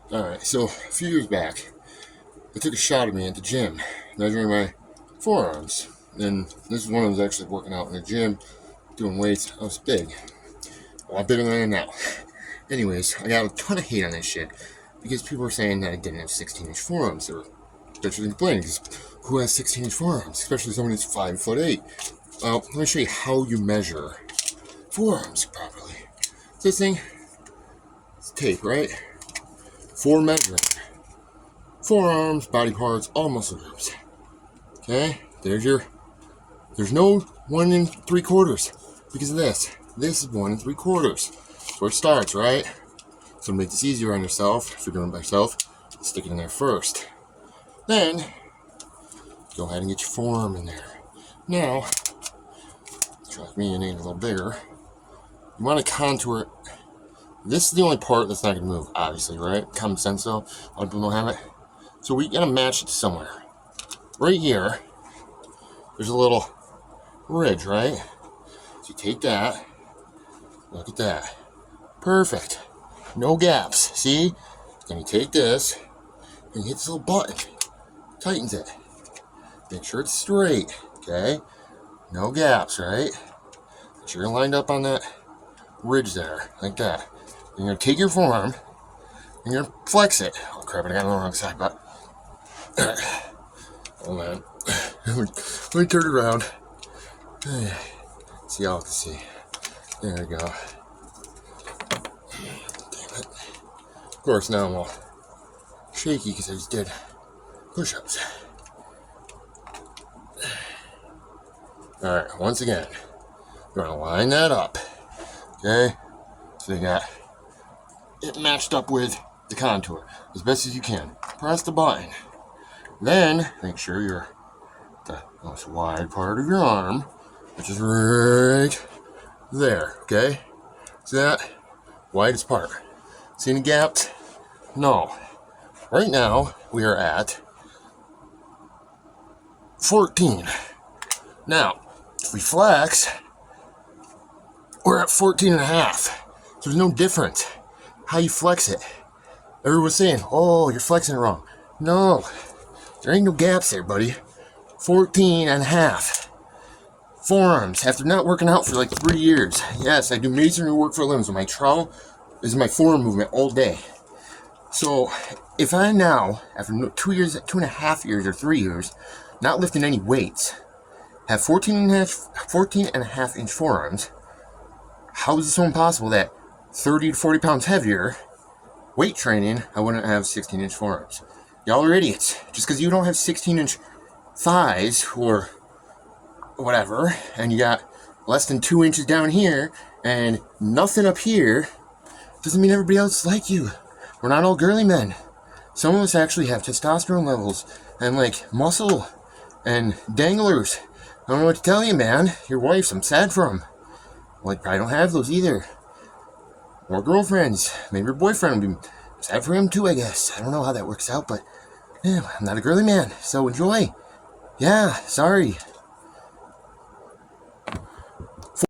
Alright, so a few years back, they took a shot of me at the gym, measuring my forearms. And this is when I was actually working out in the gym, doing weights. I was big. A lot bigger than I am now. Anyways, I got a ton of hate on this shit because people were saying that I didn't have 16-inch forearms. They were bitching complaining because who has 16-inch forearms? Especially someone who's 5'8". Well, let me show you how you measure forearms properly. This thing, it's tape, right? For measuring forearms, body parts, all muscle groups. Okay, there's no 1 3/4 because of this. This is 1 3/4. That's where it starts, right? So to make this easier on yourself, if you're doing it by yourself, stick it in there first. Then, go ahead and get your forearm in there. Now, trust me, you need a little bigger. You want to contour it. This is the only part that's not going to move, obviously, right? Common sense, though. A lot of people don't have it. So we got to match it somewhere. Right here, there's a little ridge, right? So you take that. Look at that. Perfect. No gaps. See? Then you take this and you hit this little button. Tightens it. Make sure it's straight. Okay? No gaps, right? Make sure you're lined up on that ridge there. Like that. You're going to take your forearm and you're going to flex it. Oh crap, I got it on the wrong side, but... Alright. Hold on. Let me turn it around. See y'all can see. There we go. Damn it. Of course, now I'm all shaky because I just did push-ups. Alright, once again, you're going to line that up. Okay? So you got it matched up with the contour as best as you can. Press the button. Then, make sure you're the most wide part of your arm, which is right there, okay? See that? Widest part. See any gaps? No. Right now, we are at 14. Now, if we flex, we're at 14 and a half. So there's no difference how you flex it. Everyone's saying, oh, you're flexing it wrong. No, there ain't no gaps there, buddy. 14 and a half. Forearms, after not working out for like 3 years. Yes, I do masonry work for a living, so my trowel is my forearm movement all day. So if I now, after 2.5 years or 3 years, not lifting any weights, have 14 and a half inch forearms, how is it so impossible that 30 to 40 pounds heavier weight training, I wouldn't have 16-inch forearms? Y'all are idiots. Just because you don't have 16-inch thighs or whatever, and you got less than 2 inches down here and nothing up here, doesn't mean everybody else is like you. We're not all girly men. Some of us actually have testosterone levels and like muscle and danglers. I don't know what to tell you, man. Your wife's, I'm sad for them. Well, you probably don't have those either. Or girlfriends. Maybe your boyfriend will be sad for him too, I guess. I don't know how that works out, but yeah, I'm not a girly man, so enjoy. Yeah, sorry.